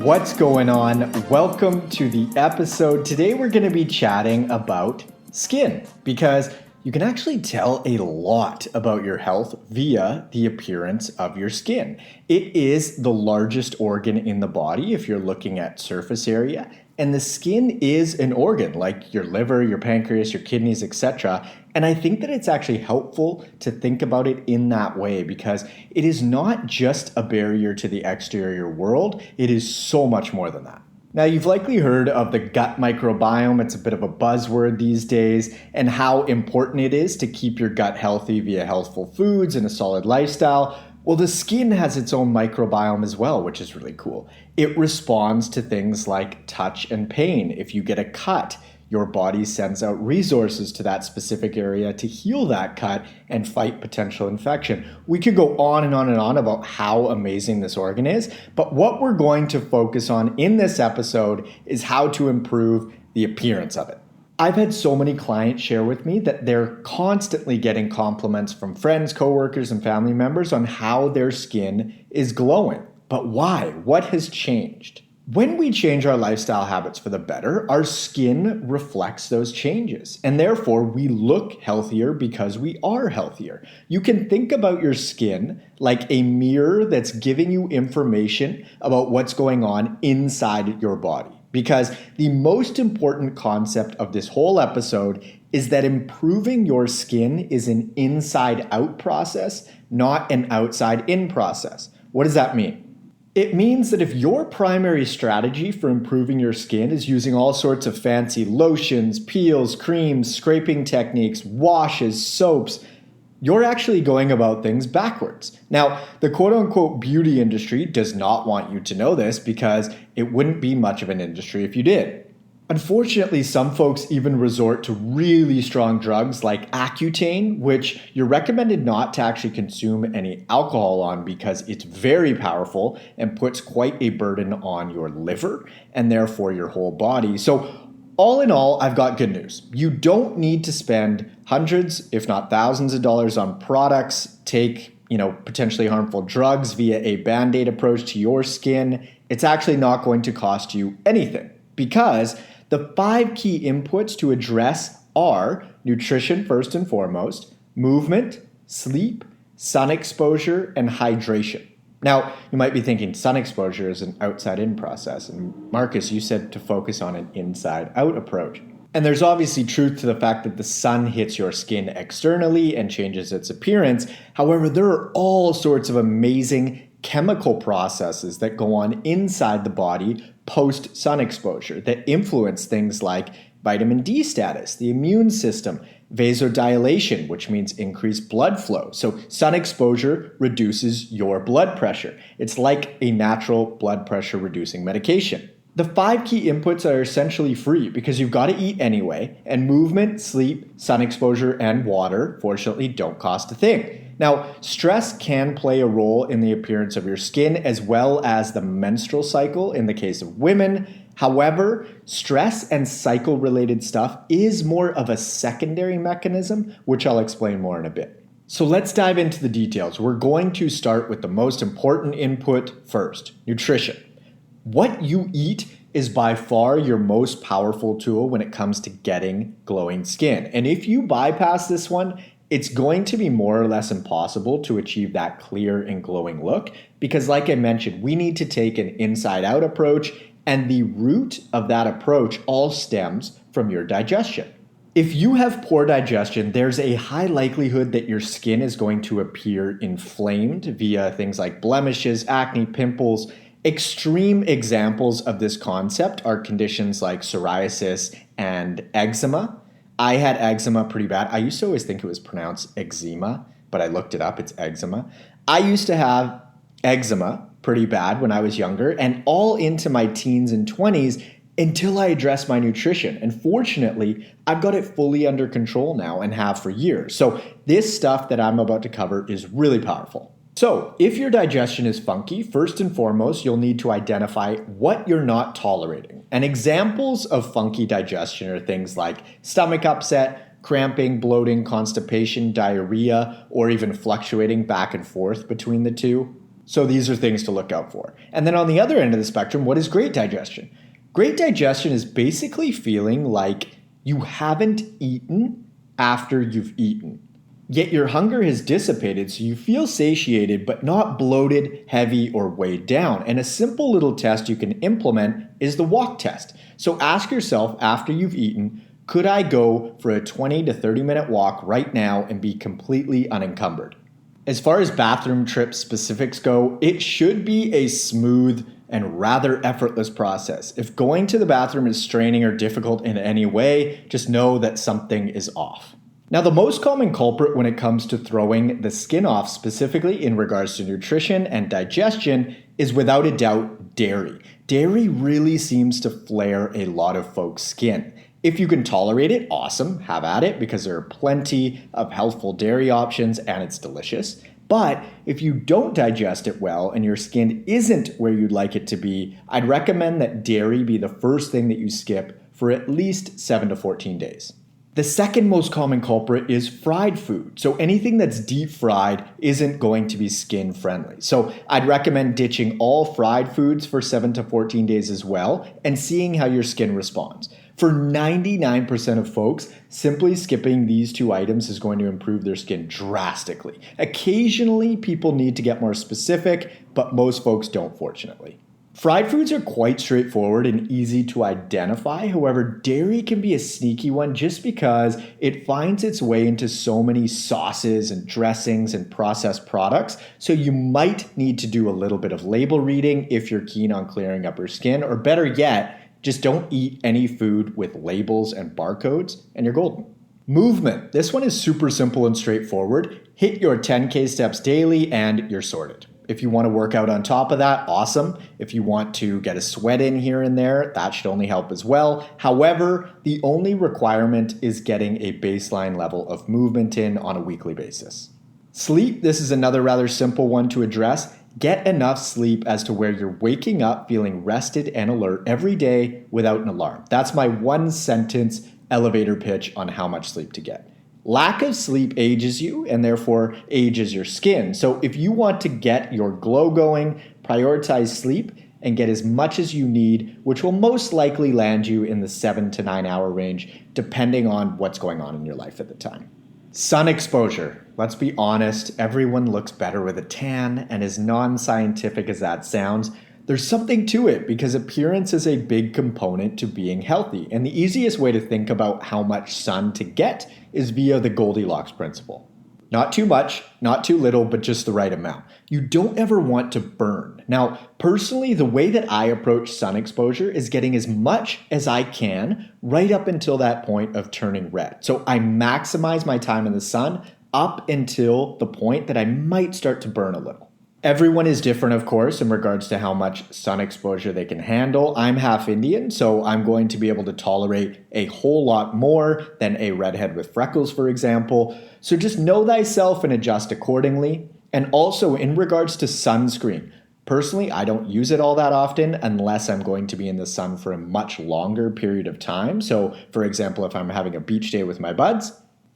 What's going on? Welcome to the episode. Today we're going to be chatting about skin because you can actually tell a lot about your health via the appearance of your skin. It is the largest organ in the body if you're looking at surface area, and the skin is an organ like your liver, your pancreas, your kidneys, etc. And I think that it's actually helpful to think about it in that way because it is not just a barrier to the exterior world, it is so much more than that. Now, you've likely heard of the gut microbiome. It's a bit of a buzzword these days, and how important it is to keep your gut healthy via healthful foods and a solid lifestyle. Well, the skin has its own microbiome as well, which is really cool. It responds to things like touch and pain. If you get a cut, your body sends out resources to that specific area to heal that cut and fight potential infection. We could go on and on and on about how amazing this organ is, but what we're going to focus on in this episode is how to improve the appearance of it. I've had so many clients share with me that they're constantly getting compliments from friends, coworkers, and family members on how their skin is glowing. But why? What has changed? When we change our lifestyle habits for the better, our skin reflects those changes, and therefore we look healthier because we are healthier. You can think about your skin like a mirror that's giving you information about what's going on inside your body. Because the most important concept of this whole episode is that improving your skin is an inside-out process, not an outside-in process. What does that mean? It means that if your primary strategy for improving your skin is using all sorts of fancy lotions, peels, creams, scraping techniques, washes, soaps, you're actually going about things backwards. Now, the quote-unquote beauty industry does not want you to know this because it wouldn't be much of an industry if you did. Unfortunately, some folks even resort to really strong drugs like Accutane, which you're recommended not to actually consume any alcohol on because it's very powerful and puts quite a burden on your liver and therefore your whole body. So all in all, I've got good news. You don't need to spend hundreds, if not thousands of dollars on products, take, potentially harmful drugs via a Band-Aid approach to your skin. It's actually not going to cost you anything because the 5 key inputs to address are nutrition first and foremost, movement, sleep, sun exposure, and hydration. Now, you might be thinking sun exposure is an outside-in process, and Marcus, you said to focus on an inside-out approach. And there's obviously truth to the fact that the sun hits your skin externally and changes its appearance. However, there are all sorts of amazing chemical processes that go on inside the body post-sun exposure that influence things like vitamin D status, the immune system, vasodilation, which means increased blood flow. So sun exposure reduces your blood pressure. It's like a natural blood pressure reducing medication. The 5 key inputs are essentially free because you've got to eat anyway, and movement, sleep, sun exposure, and water, fortunately, don't cost a thing. Now, stress can play a role in the appearance of your skin as well as the menstrual cycle in the case of women. However, stress and cycle-related stuff is more of a secondary mechanism, which I'll explain more in a bit. So let's dive into the details. We're going to start with the most important input first, nutrition. What you eat is by far your most powerful tool when it comes to getting glowing skin. And if you bypass this one, it's going to be more or less impossible to achieve that clear and glowing look because, like I mentioned, we need to take an inside-out approach, and the root of that approach all stems from your digestion. If you have poor digestion, there's a high likelihood that your skin is going to appear inflamed via things like blemishes, acne, pimples. Extreme examples of this concept are conditions like psoriasis and eczema. I had eczema pretty bad. I used to always think it was pronounced eczema, but I looked it up, it's eczema. I used to have eczema pretty bad when I was younger and all into my teens and 20s until I addressed my nutrition. And fortunately, I've got it fully under control now and have for years. So this stuff that I'm about to cover is really powerful. So if your digestion is funky, first and foremost, you'll need to identify what you're not tolerating. And examples of funky digestion are things like stomach upset, cramping, bloating, constipation, diarrhea, or even fluctuating back and forth between the two. So these are things to look out for. And then on the other end of the spectrum, what is great digestion? Great digestion is basically feeling like you haven't eaten after you've eaten. Yet your hunger has dissipated, so you feel satiated but not bloated, heavy, or weighed down. And a simple little test you can implement is the walk test. So ask yourself after you've eaten, could I go for a 20 to 30 minute walk right now and be completely unencumbered? As far as bathroom trip specifics go, it should be a smooth and rather effortless process. If going to the bathroom is straining or difficult in any way, just know that something is off. Now, the most common culprit when it comes to throwing the skin off, specifically in regards to nutrition and digestion, is without a doubt dairy. Dairy really seems to flare a lot of folks' skin. If you can tolerate it, awesome, have at it, because there are plenty of healthful dairy options and it's delicious. But if you don't digest it well and your skin isn't where you'd like it to be, I'd recommend that dairy be the first thing that you skip for at least 7 to 14 days. The second most common culprit is fried food. So anything that's deep fried isn't going to be skin friendly. So I'd recommend ditching all fried foods for 7 to 14 days as well and seeing how your skin responds. For 99% of folks, simply skipping these two items is going to improve their skin drastically. Occasionally, people need to get more specific, but most folks don't, fortunately. Fried foods are quite straightforward and easy to identify. However, dairy can be a sneaky one just because it finds its way into so many sauces and dressings and processed products. So you might need to do a little bit of label reading if you're keen on clearing up your skin, or better yet, just don't eat any food with labels and barcodes and you're golden. Movement. This one is super simple and straightforward. Hit your 10K steps daily and you're sorted. If you want to work out on top of that, awesome. If you want to get a sweat in here and there, that should only help as well. However, the only requirement is getting a baseline level of movement in on a weekly basis. Sleep. This is another rather simple one to address. Get enough sleep as to where you're waking up feeling rested and alert every day without an alarm. That's my one sentence elevator pitch on how much sleep to get. Lack of sleep ages you and therefore ages your skin. So if you want to get your glow going, prioritize sleep and get as much as you need, which will most likely land you in the 7 to 9 hour range, depending on what's going on in your life at the time. Sun exposure. Let's be honest, everyone looks better with a tan, and as non-scientific as that sounds, there's something to it because appearance is a big component to being healthy. And the easiest way to think about how much sun to get is via the Goldilocks principle. Not too much, not too little, but just the right amount. You don't ever want to burn. Now, personally, the way that I approach sun exposure is getting as much as I can right up until that point of turning red. So I maximize my time in the sun up until the point that I might start to burn a little. Everyone is different, of course, in regards to how much sun exposure they can handle. I'm half Indian, so I'm going to be able to tolerate a whole lot more than a redhead with freckles, for example. So just know thyself and adjust accordingly. And also in regards to sunscreen, personally, I don't use it all that often unless I'm going to be in the sun for a much longer period of time. So for example, if I'm having a beach day with my buds.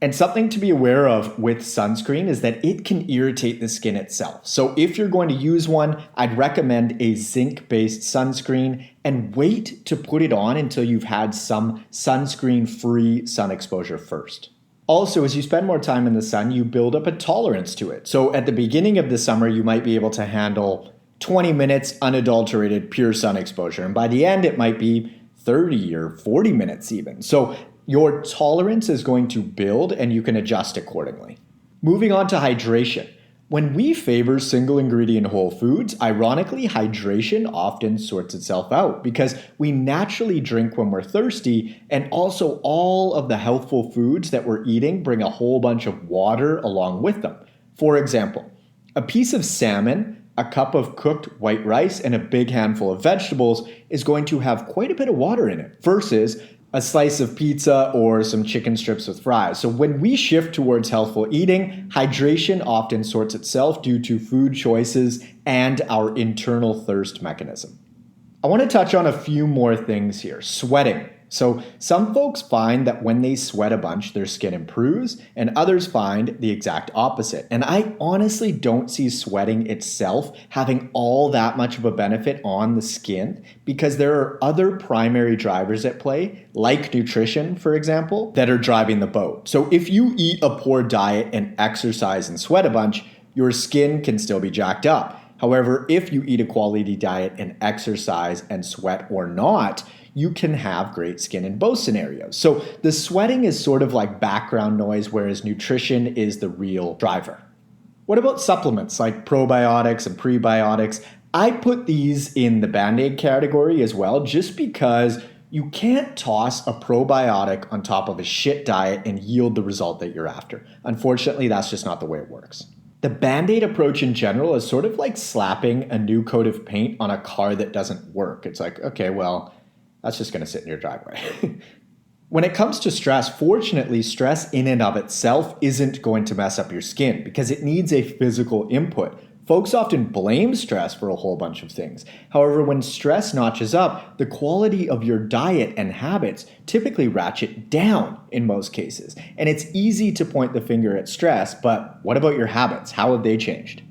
And something to be aware of with sunscreen is that it can irritate the skin itself. So if you're going to use one, I'd recommend a zinc-based sunscreen and wait to put it on until you've had some sunscreen-free sun exposure first. Also, as you spend more time in the sun, you build up a tolerance to it. So at the beginning of the summer, you might be able to handle 20 minutes unadulterated pure sun exposure. And by the end, it might be 30 or 40 minutes even. So your tolerance is going to build and you can adjust accordingly. Moving on to hydration. When we favor single ingredient whole foods, ironically, hydration often sorts itself out because we naturally drink when we're thirsty, and also all of the healthful foods that we're eating bring a whole bunch of water along with them. For example, a piece of salmon, a cup of cooked white rice, and a big handful of vegetables is going to have quite a bit of water in it versus a slice of pizza or some chicken strips with fries. So when we shift towards healthful eating, hydration often sorts itself due to food choices and our internal thirst mechanism. I want to touch on a few more things here. Sweating. So some folks find that when they sweat a bunch, their skin improves, and others find the exact opposite. And I honestly don't see sweating itself having all that much of a benefit on the skin because there are other primary drivers at play, like nutrition, for example, that are driving the boat. So if you eat a poor diet and exercise and sweat a bunch, your skin can still be jacked up. However, if you eat a quality diet and exercise and sweat or not, you can have great skin in both scenarios. So the sweating is sort of like background noise, whereas nutrition is the real driver. What about supplements like probiotics and prebiotics? I put these in the Band-Aid category as well, just because you can't toss a probiotic on top of a shit diet and yield the result that you're after. Unfortunately, that's just not the way it works. The Band-Aid approach in general is sort of like slapping a new coat of paint on a car that doesn't work. It's like, okay, well, that's just going to sit in your driveway. When it comes to stress, fortunately, stress in and of itself isn't going to mess up your skin because it needs a physical input. Folks often blame stress for a whole bunch of things. However, when stress notches up, the quality of your diet and habits typically ratchet down in most cases. And it's easy to point the finger at stress, but what about your habits? How have they changed?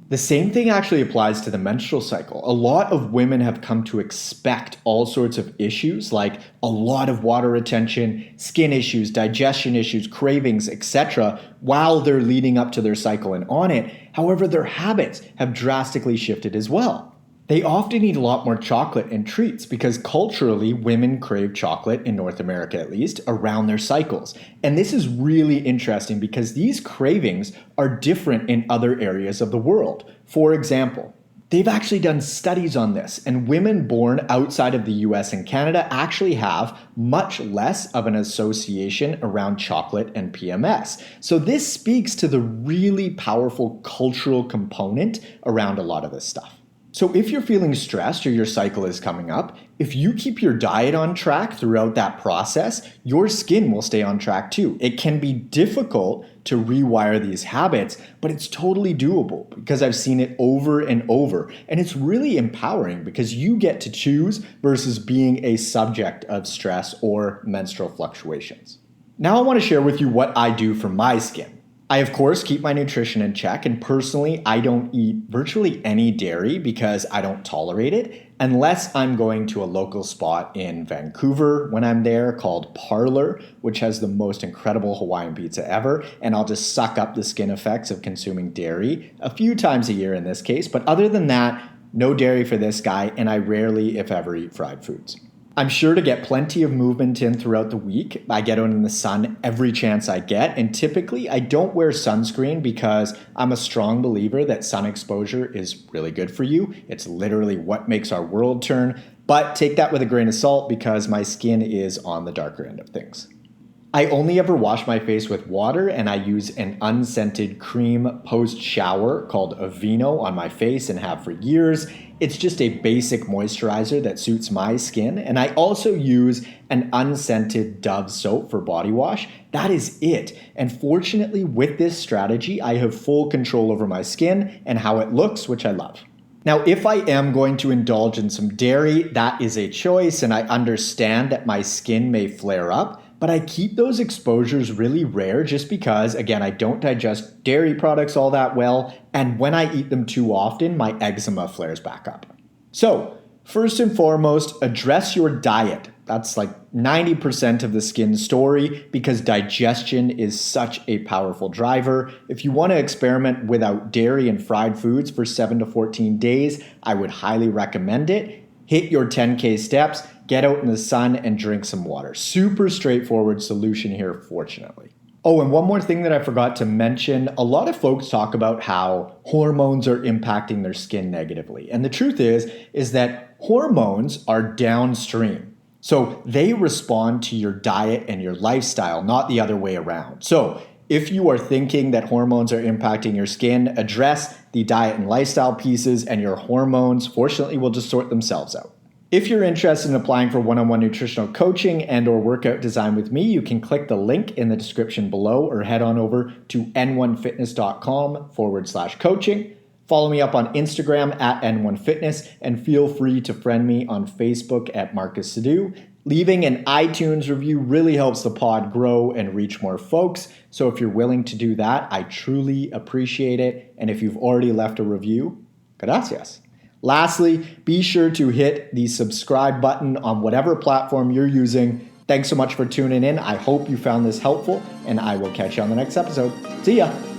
The same thing actually applies to the menstrual cycle. A lot of women have come to expect all sorts of issues like a lot of water retention, skin issues, digestion issues, cravings, etc. while they're leading up to their cycle and on it. However, their habits have drastically shifted as well. They often eat a lot more chocolate and treats because culturally women crave chocolate, in North America at least, around their cycles. And this is really interesting because these cravings are different in other areas of the world. For example, they've actually done studies on this, and women born outside of the US and Canada actually have much less of an association around chocolate and PMS. So this speaks to the really powerful cultural component around a lot of this stuff. So if you're feeling stressed or your cycle is coming up, if you keep your diet on track throughout that process, your skin will stay on track too. It can be difficult to rewire these habits, but it's totally doable because I've seen it over and over. And it's really empowering because you get to choose versus being a subject of stress or menstrual fluctuations. Now I want to share with you what I do for my skin. I, of course, keep my nutrition in check, and personally, I don't eat virtually any dairy because I don't tolerate it, unless I'm going to a local spot in Vancouver when I'm there called Parlor, which has the most incredible Hawaiian pizza ever, and I'll just suck up the skin effects of consuming dairy a few times a year in this case, but other than that, no dairy for this guy, and I rarely, if ever, eat fried foods. I'm sure to get plenty of movement in throughout the week. I get out in the sun every chance I get, and typically I don't wear sunscreen because I'm a strong believer that sun exposure is really good for you. It's literally what makes our world turn, but take that with a grain of salt because my skin is on the darker end of things. I only ever wash my face with water, and I use an unscented cream post-shower called Aveeno on my face and have for years. It's just a basic moisturizer that suits my skin, and I also use an unscented Dove soap for body wash. That is it. And fortunately, with this strategy, I have full control over my skin and how it looks, which I love. Now, if I am going to indulge in some dairy, that is a choice, and I understand that my skin may flare up, but I keep those exposures really rare just because, again, I don't digest dairy products all that well, and when I eat them too often, my eczema flares back up. So, first and foremost, address your diet. That's like 90% of the skin story because digestion is such a powerful driver. If you want to experiment without dairy and fried foods for 7 to 14 days, I would highly recommend it. Hit your 10K steps, get out in the sun, and drink some water. Super straightforward solution here, fortunately. Oh, and one more thing that I forgot to mention. A lot of folks talk about how hormones are impacting their skin negatively. And the truth is that hormones are downstream. So they respond to your diet and your lifestyle, not the other way around. So if you are thinking that hormones are impacting your skin, address the diet and lifestyle pieces, and your hormones, fortunately, will just sort themselves out. If you're interested in applying for one-on-one nutritional coaching and or workout design with me, you can click the link in the description below or head on over to n1fitness.com/coaching. Follow me up on Instagram at n1fitness and feel free to friend me on Facebook at Marcus Sadu. Leaving an iTunes review really helps the pod grow and reach more folks. So if you're willing to do that, I truly appreciate it. And if you've already left a review, gracias. Lastly, be sure to hit the subscribe button on whatever platform you're using. Thanks so much for tuning in. I hope you found this helpful, and I will catch you on the next episode. See ya.